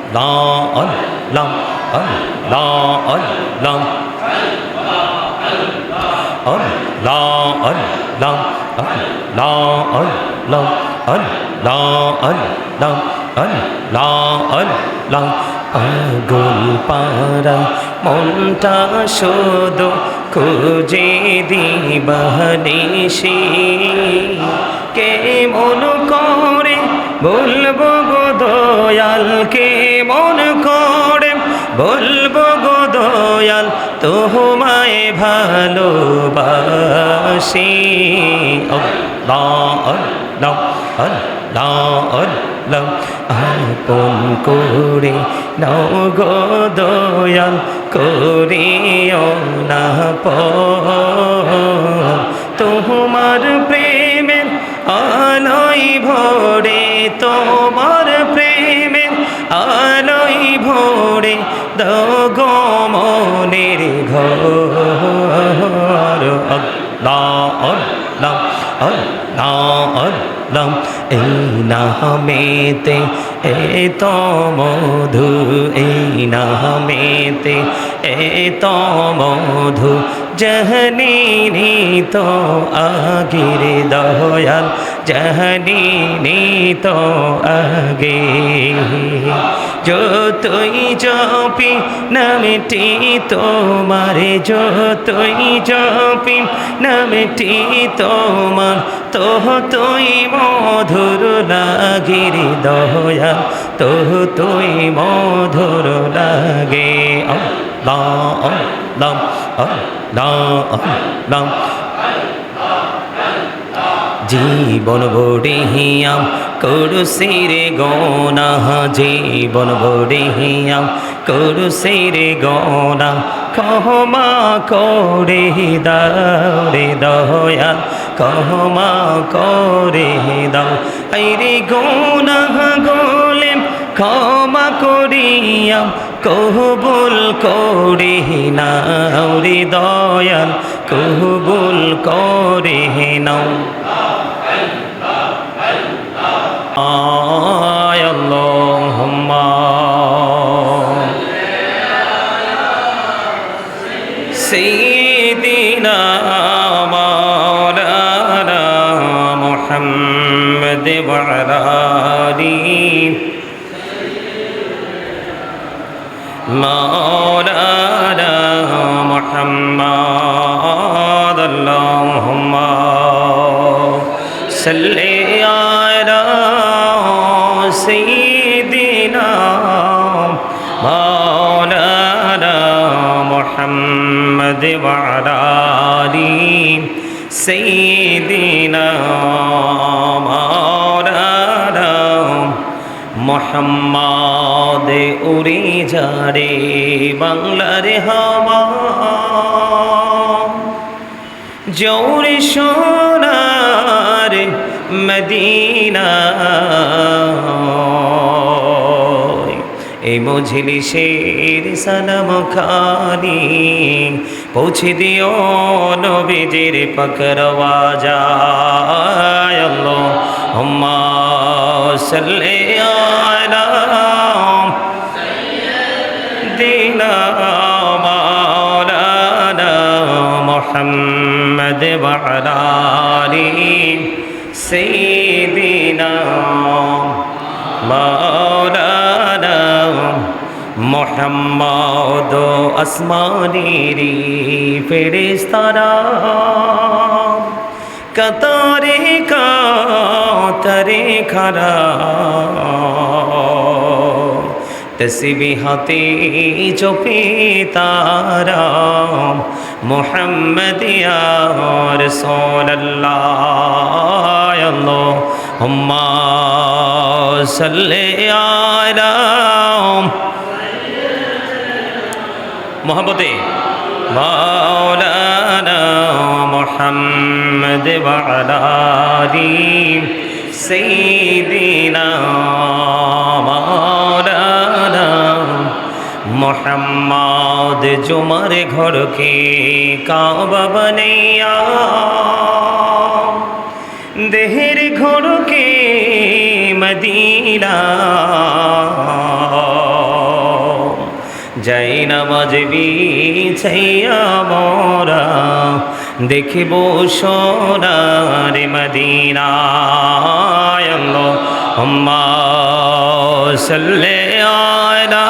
আল্লাহ আল্লাহ আল্লাহ আল্লাহ আল্লাহ আল্লাহ আল্লাহ আল্লাহ আল্লাহ আল্লাহ আল্লাহ আগুল পারা মনটা শুধু খুঁজে দিবানিশি কে মন করে বলবো গো দয়াল কে মন করে বলবো গো দয়াল তোমায় ভালোবাসি আল্লাহ আল্লাহ আল্লাহ আল্লাহ আপন করে নাও গো দয়াল করিও না তোমার প্রেমের আলোয় ভরে তোমার প্রেমের আলোয় ভরে দগো মনের ঘর আল্লাহ আল্লাহ আল্লাহ আল্লাহ এই নামেতে এত মধু এই নামেতে এত মধু জহনীনি তো আগির দয়াল জহনীনি তো আগে যতই জপি নামটি তোমার যতই জপি নামটি তোমার তুই মধুর লাগির দয়াল তুই মধুর লাগে আল্লাহ আল্লাহ আল্লাহ আল্লাহ জীবন বড়িয়াম করুসির গোনা জীবন বড়িয়াম করুসির গোনা ক্ষমা করে দাও রে দয়াল ক্ষমা করে দাও আইরে গোনা গোলে ক্ষমা করিয়াম কবুল করে নাও রে দয়াল কবুল করে নাও আল্লাহুম্মা সাইয়্যিদিনা মাওলানা মুহাম্মদ ওয়া আলা আলিহি মাওলানা মুহাম্মদ আল্লাহুম্মা সাল্লি আলা সাইয়্যিদিনা মাওলানা মুহাম্মদ ওয়া আলা আলিহি সাইয়্যিদিনা মাওলানা মুহাম্মদ উড়ে যারে বাংলার হাওয়া জোরে সোনার মদিনা এই মজলিসের সালাম খানি পৌঁছে দিও নবীজির পাকরওয়া যায় আল্লাহুম্মা সাল্লি আলা সাইয়্যিদিনা মাওলানা মুহাম্মদ ওয়া আলা আলিহি সাইয়্যিদিনা মাওলানা মুহাম্মদ আসমানেরি ফেরেশতারা কাতারে কাতারে খারা তসবিহাতে জপে তারা মুহাম্মদ ইয়া রাসূলুল্লাহ আল্লাহুম্মা সাল্লি আলা মোহাম্মদে মাওলানা মুহাম্মদ ওয়া আলা আলিহি সাইয়্যিদিনা মাওলানা মুহাম্মদ জুমার ঘরকে কাবা বানাইয়া দেহের ঘরকে মদিনা যাই নামাজ বিছাইয়া মোরা দেখিব সোনার মদিনা আল্লাহুম্মা সাল্লি আলা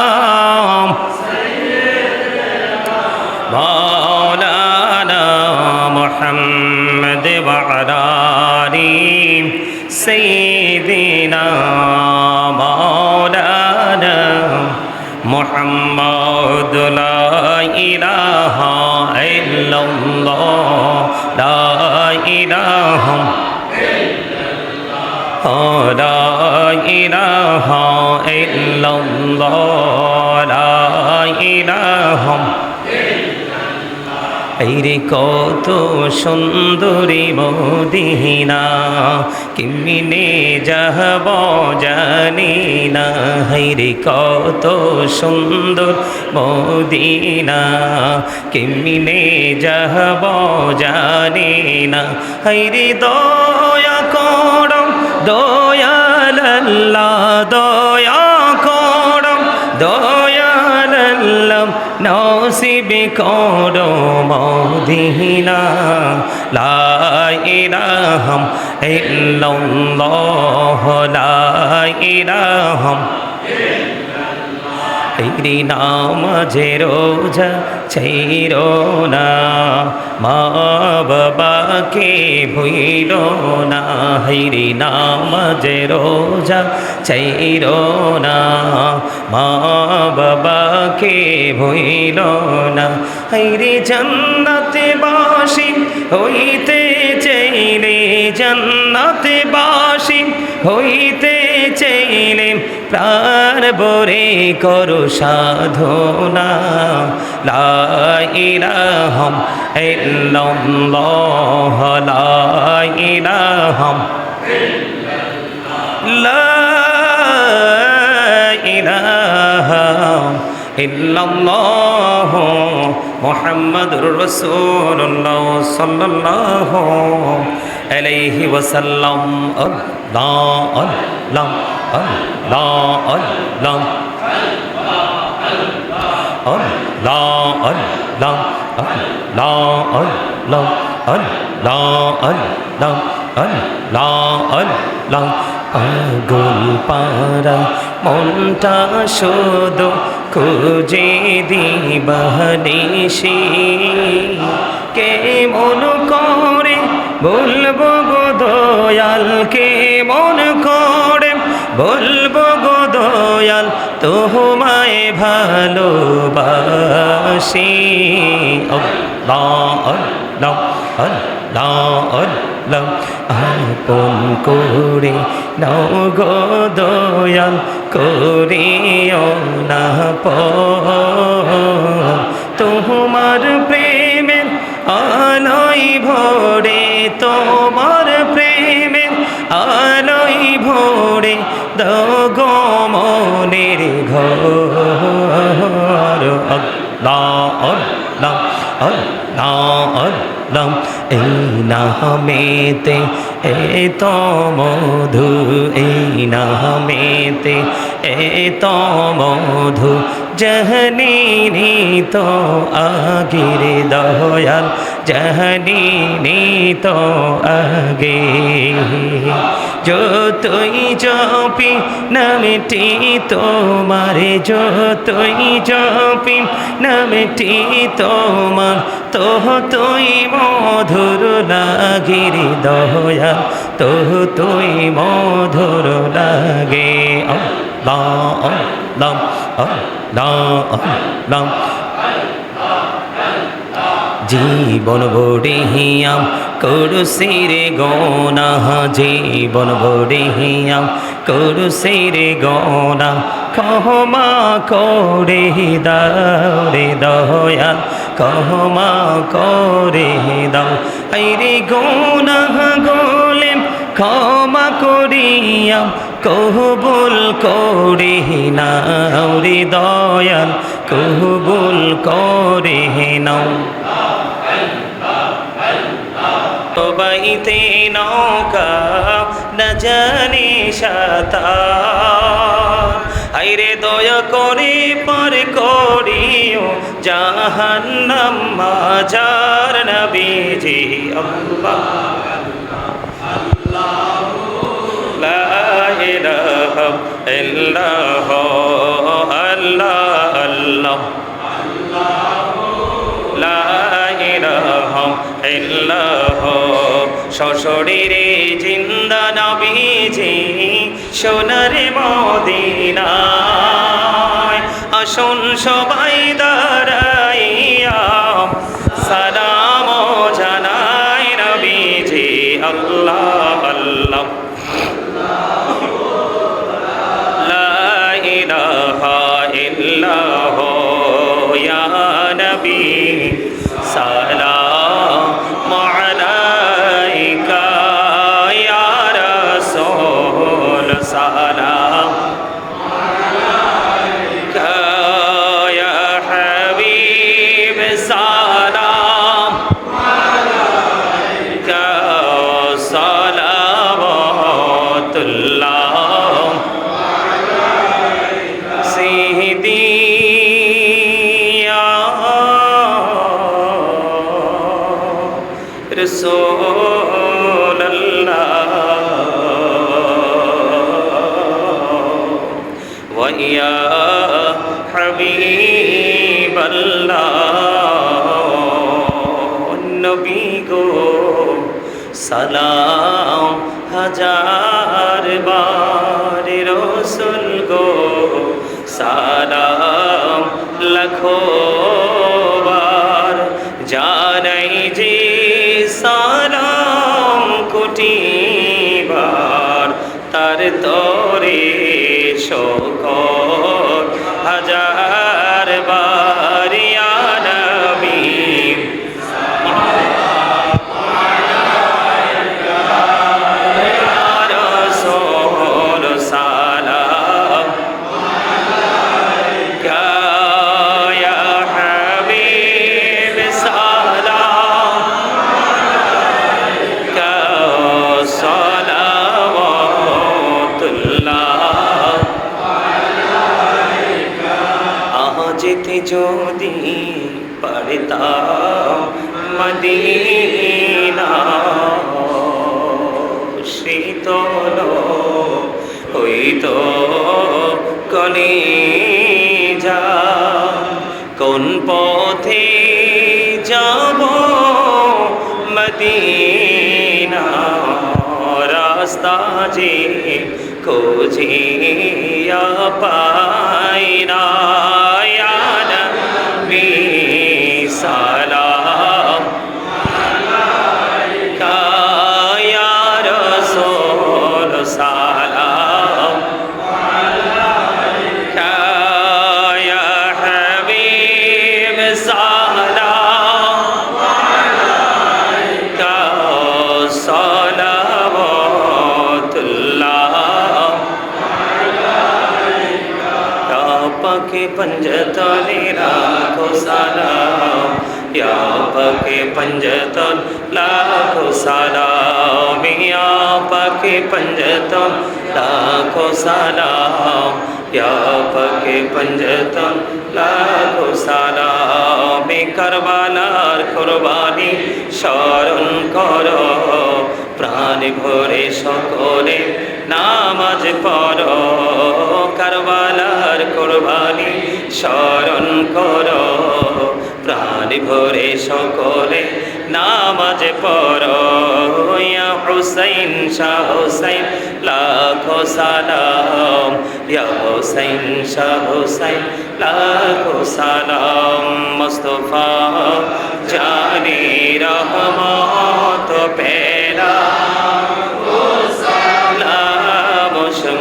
মাওলানা মুহাম্মদ ওয়া আলা আলি সাইয়্যিদিনা মাওলানা মুহাম্মদ লা ইলাহা ইল্লাল্লাহ লা ইলাহা লা ইলাহা ইল্লাল্লাহ লা ইলাহা এইরে কত সুন্দরী মদিনা কেমনে যাব জানি না হাইরে কত সুন্দর মদিনা কেমনে যাব জানি না হাইরে দয়া করো দয়াল আল্লাহ দয়া করো দয়াল আল্লাহ নসিব করো মদিনা লা ইলাহা ইল্লাল্লাহ লা ইলাহা তেরি নামাজে রোজা ছাইরো না মা বাবাকে ভুইলো না হাইরি নামাজে রোজা ছাইরো না মা বাবাকে ভুইলো না হাইরি জান্নাতে বাসি হইতে চাইলে জান্নাতে বাসি হইতে চাইলে প্রাণ ভরে করো সাধনা লা ইলাহা ইল্লাল্লাহ লা ইলাহা লা ইলাহা ইল্লাল্লাহ মুহাম্মাদুর রাসূলুল্লাহ সাল্লাল্লাহু আলাইহি ওয়াসাল্লাম আল্লাহ আল্লাহ আল্লাহ আল্লাহ আল্লাহ আল্লাহ আল্লাহ আল্লাহ আল্লাহ আল্লাহ আল্লাহ আল্লাহ আগুল পারা মনটা শুধু খুঁজে দিবানিশি কে মন করে বলবো গো দয়াল কে মন করে বলবো গো দয়াল তোমায় ভালোবাসি আল্লাহ আল্লাহ আল্লাহ আল্লাহ আপন করে নাও গো দয়াল করিও না তোমার প্রেমের আলোয় ভরে তোমার প্রেমের আলোয় ভরে দগো মনের ঘর আল্লাহ আল্লাহ আল্লাহ আল্লাহ এই নামেতে এত মধু এই নামেতে এত মধু জহনী তো আগের দয়াল জহনী তো আগে যতই জপি নামটি তোমার যতই জপি নামটি তোমার তুই মধুর লাগে রে দয়াল তুই মধুর লাগে আল্লাহ আল্লাহ আল্লাহ আল্লাহ জীবন বড়িয়াম করুসির গোনা জীবন বড়িয়াম করুসির গোনা ক্ষমা করে দাও রে দয়াল ক্ষমা করে দাও আইরে গোনা গোলে ক্ষমা করিয়া কবুল করে নাও রে দয়াল কবুল করে নাও বাইতে নৌকা না জানি সাঁতার আইরে দয়া করে পার করিও জাহান্নাম মাজার নবীজি আল্লাহ লা ইলাহা ইল্লাল্লাহ আল্লাহ আল্লাহ লা ইলাহা ইল্লাল্লাহ সশরীরে জিন্দা নবীজি সোনার মদিনায় আসুন সবাই দাঁড়াইয়া সালাম জানাই নবীজি আল্লাহ আল্লাহ লা ইলাহা ইল্লাল্লাহ ইয়া নবী সালাম আলাইকা ইয়া রাসূল সালাম আলাইকা ইয়া হাবিব সালাম আলাইকা সালাওয়াতুল্লাহ সিহদি رسول الله ويا حبيب الله নবী গো সালাম হাজার বার রাসূল গো সালাম লাখো বার জানাই যে সালাম কোটিবার তার তরে শকর হাজার বার ইয়া নবী ইয়া রাসূল সালাম আলাইকা ইয়া হাবিব সালাম যেতে যদি পারতাম মদিনা শীতল হইতো কলিজা কোন পথে যাব মদিনা রাস্তা যে খোঁজিয়া পাই না ইয়া নবী সালাম আলাইকা ইয়া রাসূল সালাম আলাইকা ইয়া হাবিব সালাম আলাইকা সালাওয়াতুল্লাহ পাকে पंजतने लाखो सलाम या पाके पंजतन लाखो सलाम या पाके पंजतन लाखो सलाम या पाके पंजतन लाखो सलाम करबालार कुरबानी স্মরণ করো প্রাণ ভরে সকলে নামাজ পড়ো কারবালার কুরবানি স্মরণ করো প্রাণ ভরে সকলে নামাজ পড়ো ইয়া হুসাইন শাহ হুসাইন লাখো সালাম ইয়া হুসাইন শাহ হুসাইন লাখো সালাম মুস্তাফা জানি রহমত পেলা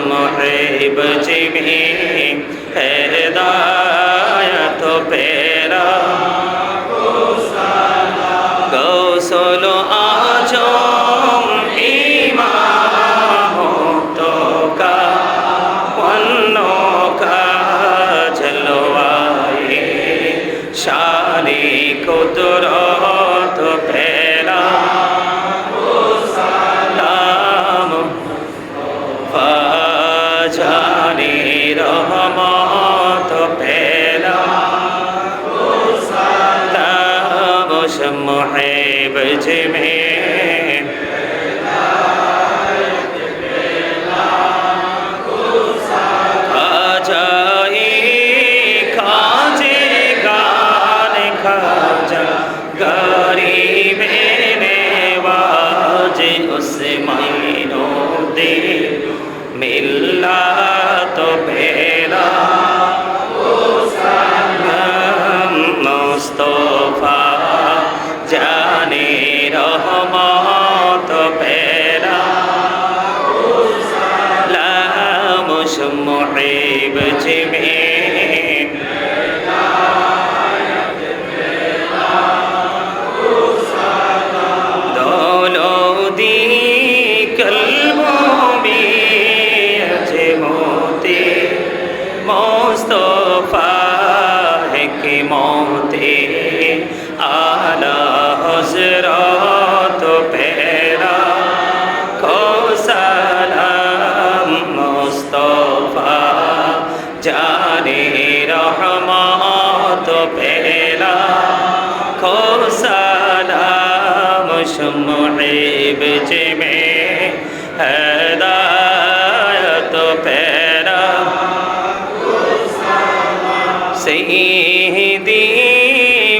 محب جمی ہدایت پیرا گوسل آجم ایمان تو کا ونوں کا جلوائے شانی قدرت پیرا জানি রহ जिमें मिला तो मेरा मुस्तफा जाने रहमत पेरा लाम मुहिब जिमें मुस्तफा है कि मौते आला हज़रत पेरा को सलाम मुस्तफा जाने रहमत पेरा को सलाम मुहिब जिमें हिदायत पेरा सईदी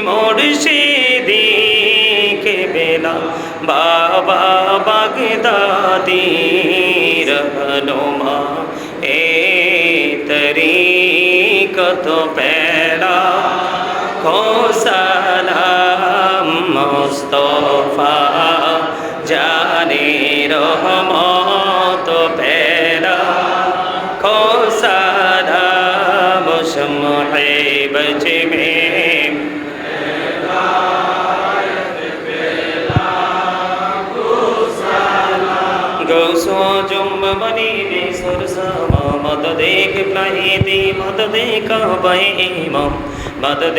मुर्शिदी के बेला बाबा बगदादी रहनुमा ए तरीक़त पेरा को सलाम मुस्तफा जाने रहमत पेरा को सलाम मुहिब जिमें गौसो जुम्ब बनी ने सुरसमा मदद इब्राहिमी मदद काबे इमाम मदद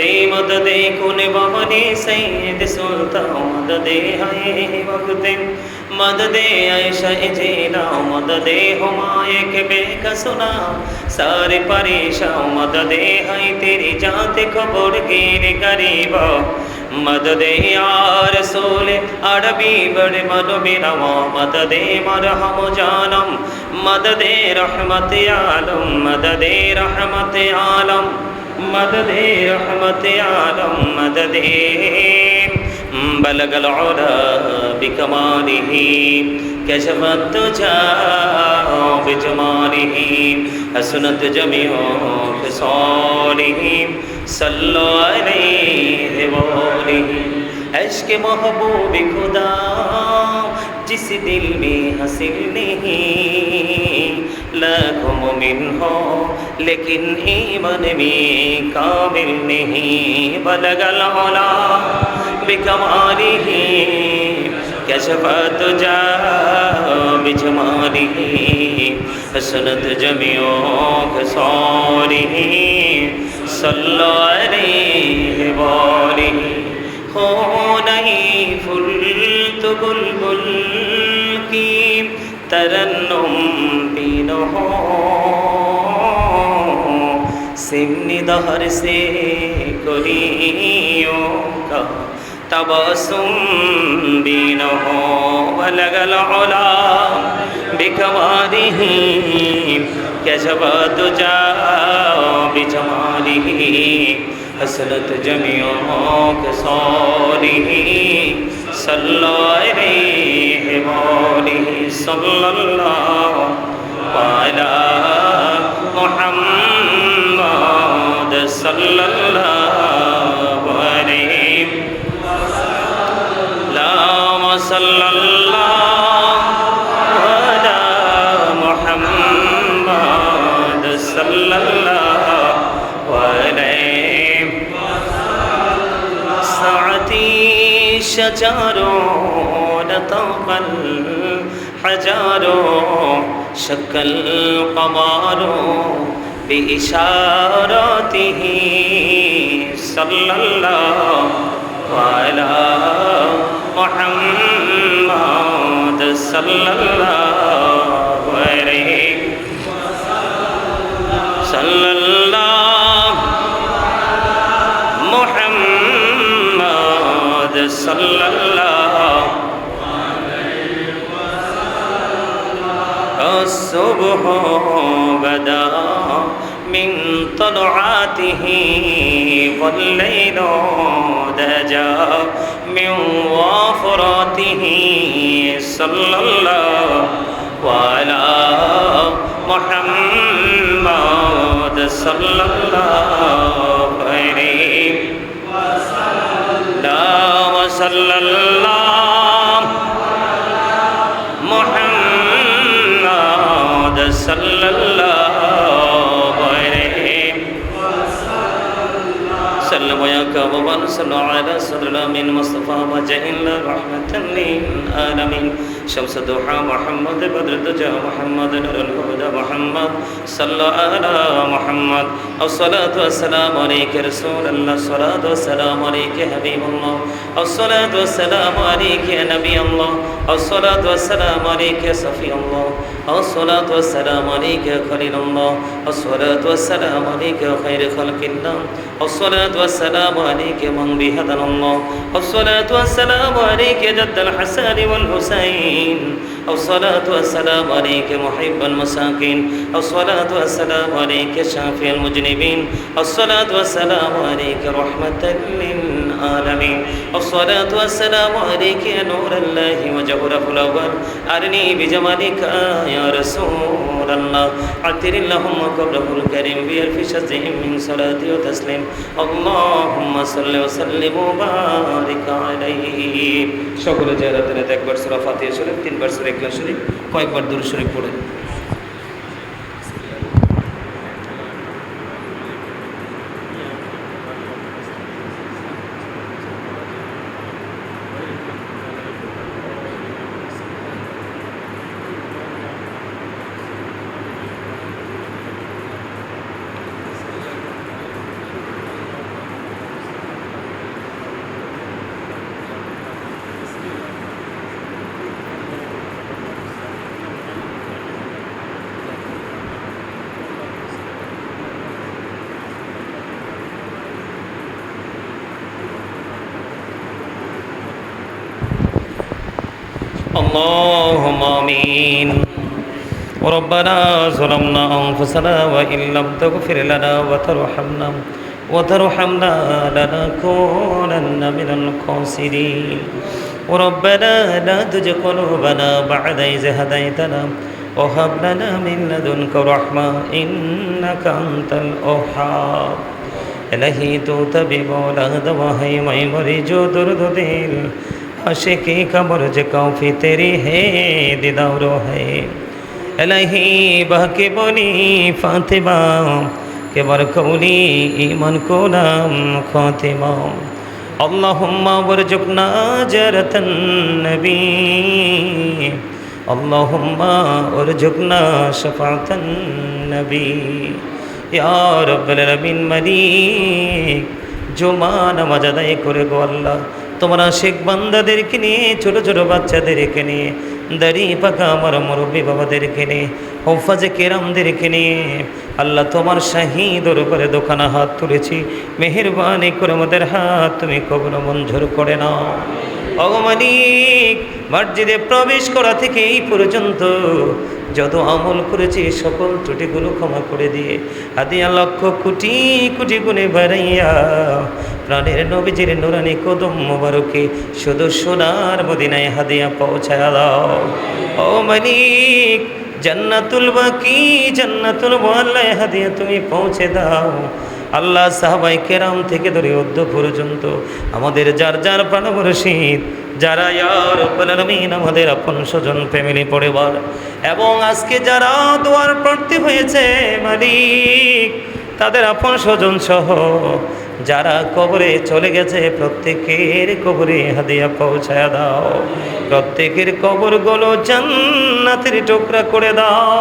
कुन बमनी सैयद सुल्तान मदद है वक्त मदद आयशा जीना मदद हुमायूं के बेकसुना सारे परेशान मदद है तेरी जात खबर गिर गरीबा मदद या रसूल अरबी बड़े मनो बिनवा मदद मरहम जानम मदद रहमत आलम मदद रहमत आलम मदद रहमत आलम मदद बलगल उला बिकमालिही कशफत तुजा बिजमालिही हसनत जमीओ खिसालिही सल्लो अलैहि वआलिही इश्क़ महबूब खुदा जिस दिल में हासिल नहीं लाखों मोमिन हो लेकिन ईमान में कामिल नहीं बलगल उला बिकमालिही कशफत तुजा बिजमालिही हसनत जमीओ खिसालिही सल्लो अलैहि वआलिही हो नहीं फुल तो बुलबुल की तरन्नुम पीन हो सिमनी दहर से कुलियों का तबसुम बीन हो बलगल उला बिकमालिही कशफत तुजा बिजमालिही हसनत जमीओ खिसालिही सल्लो अलैहि वआलिही सल्लल्लाहु अला मुहम्मद सल्लल्लाहु अलैहि वसल्लम सल्लल्लाहु अला मुहम्मद सल्लल्लाहु अलैहि शजारों नतक़ल हजारों शक्ल क़मारों बिइशारतिही सल्लल्लाहु अला मुहम्मद सल्लल्लाहु अलैहि सल्लल्लाहु मुहम्मद सल्लल्लाहु بدا من طلعاته والليل دجى من وفراته صلى الله على محمد صلى الله عليه وصلى الله محمد صلى الله عليه وسلم يا كرما صلى على صدر من مصطفى وجعل رحمة للعالمين شمس الضحى محمد بدر الدجى محمد نور الهدى محمد صلى على محمد الصلاة والسلام عليك رسول الله الصلاة والسلام عليك حبيب الله الصلاة والسلام عليك يا نبي الله الصلاة والسلام عليك يا صفي الله الصلاة والسلام عليك يا خليل الله الصلاة والسلام عليك يا خير خلق الله الصلاة والسلام عليك من بهدنا الله الصلاة والسلام عليك جد الحسن والحسين الصلاة والسلام عليك محب المساكين الصلاة والسلام عليك شافي المذنبين الصلاة والسلام عليك رحمة للعالمين الصلاة والسلام عليك يا نور الله وجوهره الأول أرني بجمالك يا رسول الله عطر اللهم قبره الكريم بألف شزء من صلاة وتسليم اللهم صل وسلم وبارك عليه সকলে যারা দিনে একবার সূরা ফাতিহা শরীফ তিনবার সূরা ইখলাস শরীফ কয়েকবার দুরূদ শরীফ পড়ে اللهم آمين ربنا ظلمنا أنفسنا وإن لم تغفر لنا وترحمنا لنكونن من الخاسرين ربنا لا تزغ قلوبنا بعد إذ هديتنا وهب لنا من لدنك رحمة إنك أنت الوهاب إلهي تو تبي بولاد وهي مي جو درد دل आशिकी कब्र ज कौफी तेरी है दीदारो है इलाही बहके बोली फातिमा के बरकौली ईमान को नाम खातिमा अल्लाहुम्मा वरजुकना जरतन नबी अल्लाहुम्मा वरजुकना शफातन नबी या रब्बल आलमीन मालिक जो मान मजादाई करे गो अल्लाह তোমরা শেখ বান্দাদেরকে নিয়ে ছোট ছোট বাচ্চাদেরকে নিয়ে দাড়ি পাকা আমার মুরব্বী বাবাদেরকে নিয়ে হুফাজে কেরামদেরকে নিয়ে আল্লাহ তোমার শাহী দরবারে দোকানা হাত তুলেছি মেহেরবানি করে আমাদের হাত তুমি কবুল মঞ্জুর করে নাও ওগো মালিক মসজিদে প্রবেশ করা থেকে এই পর্যন্ত যত আমল করেছি সকল ত্রুটিগুলো ক্ষমা করে দিয়ে হাদিয়া লক্ষ কোটি কোটি গুণে বাড়াইয়া প্রাণের নবীজির নুরানি কদম মোবারকে শুধু সোনার মদিনায় হাদিয়া পৌঁছায়া দাও ও মালিক জান্নাতুল বাকি জান্নাতুল মুআল্লায় হাদিয়া তুমি পৌঁছে দাও আল্লাহ সাহাবাই কেরাম থেকে ধরে অদ্য পর্যন্ত আমাদের যার যার প্রাণমুর্শিদ যারা ইয়া রাব্বুল আলামিন আমাদের আপন স্বজন ফ্যামিলি পরিবার এবং আজকে যারা দোয়ার প্রার্থী হয়েছে মালিক তাদের আপন স্বজন সহ যারা কবরে চলে গেছে প্রত্যেকের কবরে হাদিয়া পৌঁছায় দাও প্রত্যেকের কবরগুলো জান্নাতের টুকরা করে দাও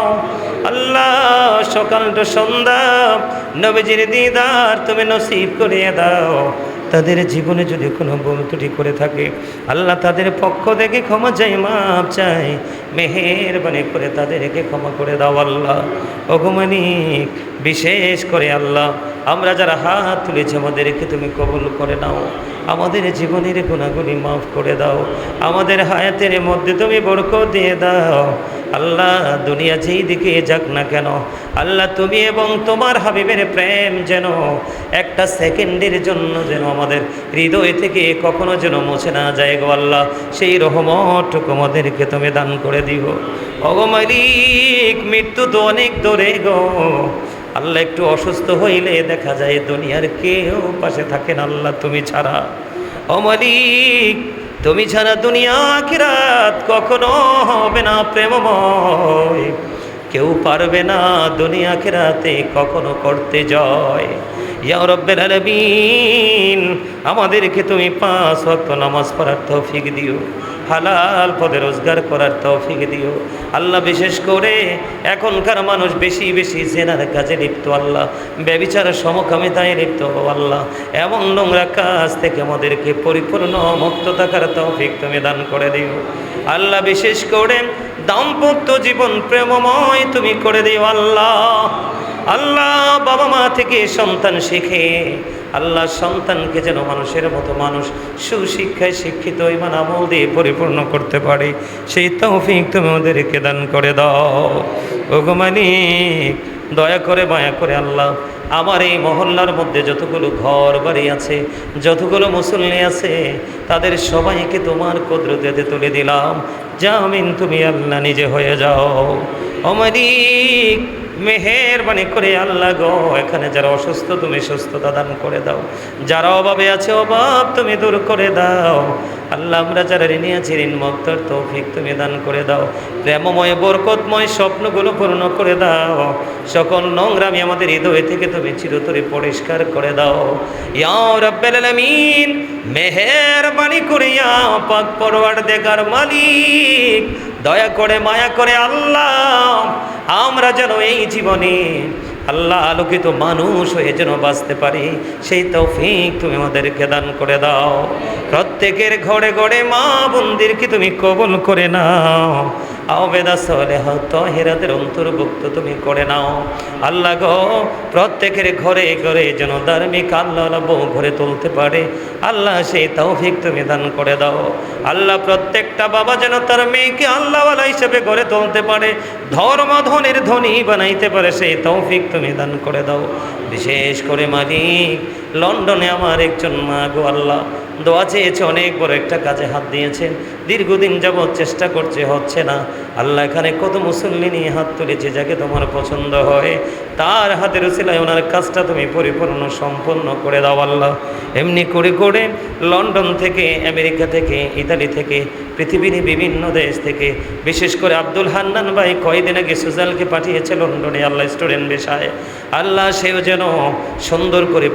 আল্লাহ সকাল তো সন্ধ্যা নবীজির দিদার তুমি নসিব করিয়ে দাও তাদের জীবনে যদি কোনো ভুল ত্রুটি করে থাকে আল্লাহ তাদের পক্ষ থেকে ক্ষমা চাই মাপ চাই মেহেরবানি করে তাদেরকে ক্ষমা করে দাও আল্লাহ ওগো মালিক বিশেষ করে আল্লাহ আমরা যারা হাত তুলেছি আমাদেরকে তুমি কবুল করে নাও, আমাদের জীবনের গুণাগুলি মাফ করে দাও, আমাদের হায়াতের মধ্যে তুমি বরকত দিয়ে দাও। আল্লাহ দুনিয়া যেই দিকে যাক না কেন আল্লাহ তুমি এবং তোমার হাবিবের প্রেম যেন একটা সেকেন্ডের জন্য যেন আমাদের হৃদয় থেকে কখনো যেন মুছে না যায় গো আল্লাহ, সেই রহমতটুকু আমাদেরকে তুমি দান করে দিও। ওগো মালিক, মৃত্যু তো অনেক দূরে গো আল্লাহ, একটু অসুস্থ হইলে দেখা যায় দুনিয়ার কেউ পাশে থাকে না আল্লাহ তুমি ছাড়া। ও মালিক, তুমি ছাড়া দুনিয়া আখিরাত কখনো হবে না প্রেমময়, কেউ পারবে না দুনিয়া আখিরাতে কখনো করতে জয়। ইয়া রাব্বুল আলামিন, আমাদেরকে তুমি 5 ওয়াক্ত নামাজ পড়ার তৌফিক দিও, হালাল পদে রোজগার করার তৌফিক দিও আল্লাহ। বিশেষ করে এখনকার মানুষ বেশি বেশি জেনার কাজে লিপ্ত আল্লাহ, ব্যভিচার সমকামিতায় লিপ্ত আল্লাহ, এমন নোংরা কাজ থেকে আমাদেরকে পরিপূর্ণ মুক্ত থাকার তৌফিক তুমি দান করে দিও আল্লাহ। বিশেষ করে দাম্পত্য জীবন প্রেমময় তুমি করে দিও আল্লাহ। আল্লাহ বাবা মা থেকে সন্তান শিখে আল্লাহ সন্তানকে যেন মানুষের মতো মানুষ সুশিক্ষায় শিক্ষিত ইমান আমল দিয়ে পরিপূর্ণ করতে পারে, সেই তৌফিক তুমি ওদেরকে দান করে দাও। ওগো মালিক, দয়া করে মায়া করে আল্লাহ আমার এই মহল্লার মধ্যে যতগুলো ঘর বাড়ি আছে, যতগুলো মুসল্লি আছে, তাদের সবাইকে তোমার কুদরতে তুলে দিলাম। জামিন তুমি আল্লাহ নিজে হয়ে যাও। ও মালিক, মেহেরবানি করে আল্লাহ গো এখানে যারা অসুস্থ তুমি সুস্থতা দান করে দাও, যারা অভাবে আছে অভাব তুমি দূর করে দাও আল্লাহ। আমরা যারা ঋণী আছি ঋণ মুক্তর তৌফিক তুমি দান করে দাও। প্রেমময় বরকতময় স্বপ্নগুলো পূর্ণ করে দাও। সকল নোংরামি আমাদের হৃদয় থেকে তুমি চিরতরে পরিষ্কার করে দাও। ইয়া রাব্বুল আলামিন, মেহেরবানি করে ইয়া পাক পরওয়ারদিগার মালিক, দয়া করে মায়া করে আল্লাহ আমরা যেন এই জীবনে আল্লাহ আলোকিত মানুষ হয়ে যেন বাঁচতে পারি, সেই তৌফিক তুমি আমাদেরকে দান করে দাও। প্রত্যেকের ঘরে ঘরে মা বোনদেরকে তুমি কবুল করে নাও, আওবেদা সালেহা তাহেরাদের অন্তর্ভুক্ত তুমি করে নাও আল্লাহ গো। প্রত্যেকের ঘরে ঘরে যেন ধার্মিক আল্লাহ বউ ঘরে তুলতে পারে আল্লাহ, সেই তৌফিক তুমি দান করে দাও আল্লাহ। প্রত্যেকটা বাবা যেন তার মেয়েকে আল্লাহওয়ালা হিসেবে গড়ে তুলতে পারে, ধর্ম ধনের ধনী বানাইতে পারে, সেই তৌফিক তুমি দান করে দাও। বিশেষ করে মালিক, লন্ডনে আমার একজন মা গো আল্লাহ দোয়া চেয়েছে, অনেক বড় একটা কাজে হাত দিয়েছেন, দীর্ঘদিন যাবৎ চেষ্টা করছে, হচ্ছে না আল্লাহ। এখানে কত মুসল্লি নিয়ে হাত তুলেছে, যাকে তোমার পছন্দ হয় তার হাতের উসিলায় ওনার কাজটা তুমি পরিপূর্ণ সম্পন্ন করে দাও আল্লাহ। এমনি করে করে লন্ডন থেকে, আমেরিকা থেকে, ইতালি থেকে, পৃথিবীর বিভিন্ন দেশ থেকে, বিশেষ করে আব্দুল হান্নান ভাই কয়দিন আগে সুজালকে পাঠিয়েছে লন্ডনে আল্লাহ স্টুডেন্ট বিষয়ে আল্লাহ, সেও যেন সুন্দর করে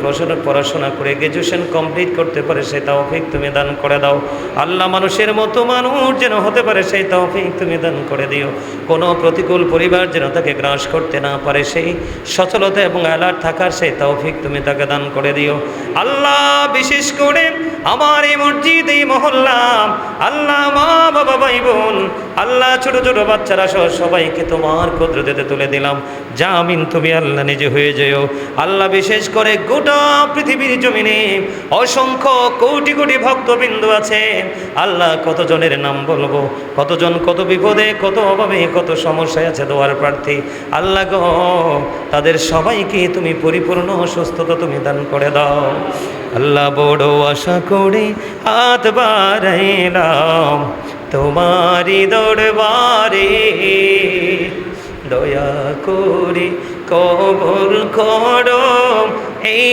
পড়াশোনা করে গ্র্যাজুয়েশন কমপ্লিট করতে পারে, সেই তৌফিক তুমি দান করে দাও আল্লাহ। মানুষের মতো মানুষ যেন হতে পারে, সেই তৌফিক তুমি দান করে দিও। কোনো প্রতিকূল পরিবার যেন তাকে গ্রাস করতে না পারে, সেই সচলতা এবং অ্যালার্ট থাকার সেই তৌফিক তুমি তাকে দান করে দিও আল্লাহ। বিশেষ করে আমার এই মসজিদ, এই মহল্লা আল্লাহ, মা বাবা ভাই বোন আল্লাহ, ছোট ছোট বাচ্চারা সহ সবাইকে তোমার কুদরতে তুলে দিলাম। জামিন তুমি আল্লাহ নিজে হয়ে যেও আল্লাহ। বিশেষ করে গোটা পৃথিবীর জমিনে অসংখ্য কোটি কোটি ভক্তবৃন্দ আছে আল্লাহ, কতজনের নাম বলবো, কতজন কত বিপদে, কত অভাবে, কত সমস্যায় আছে দোয়ার প্রার্থী আল্লাহ গো, তাদের সবাইকে তুমি পরিপূর্ণ সুস্থতা তুমি দান করে দাও আল্লাহ। বড় আশা করে হাত বাড়াইলাম তোমারি দরবারে, দয়া করে কবুল করো এই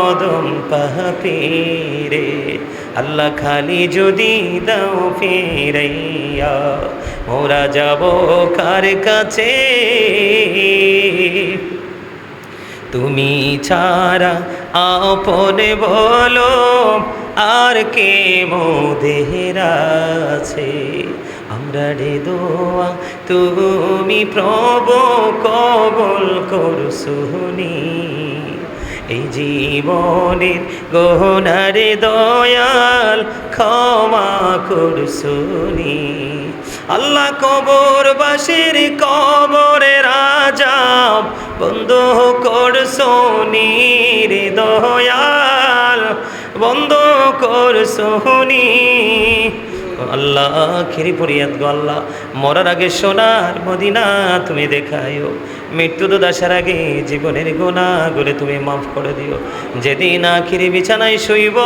আদম পাপীরে আল্লাহ। খালি যদি দাও ফিরাইয়া মোরা যাব কার কাছে, তুমি ছাড়া আপন বলো আর কে মোদের আছে। আমরা রে দোয়া তুমি প্রভু কবুল করছুনি, এই জীবনের গোনারে দয়াল ক্ষমা করছুনি আল্লাহ। কবরবাসীর কবরের আযাব বন্ধ করছো নির্দয়াল, বন্ধ করছো নি আল্লাহ। আখিরি ফরিয়াদ গো আল্লাহ, মরার আগে সোনার মদিনা তুমি দেখাইও, মৃত্যু তো আসার আগে জীবনের গুনাহগুলো তুমি মাফ করে দিও। যেদিন আখিরি বিছানায় শুইব,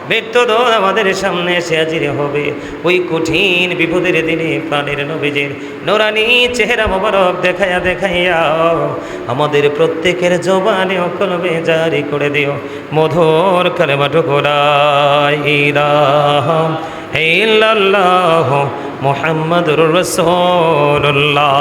মৃত্যু তো আমাদের সামনে এসে হাজির হবে, ওই কঠিন বিপদের দিনে প্রাণের নবীজির নোরানি চেহারা মোবারক দেখাইয়া দেখাইয়া আমাদের প্রত্যেকের জবানে কলবে জারি করে দিও মধুর কালেমাটুকু লা ইলাহা ইল্লাল্লাহু মুহাম্মাদুর রাসূলুল্লাহ।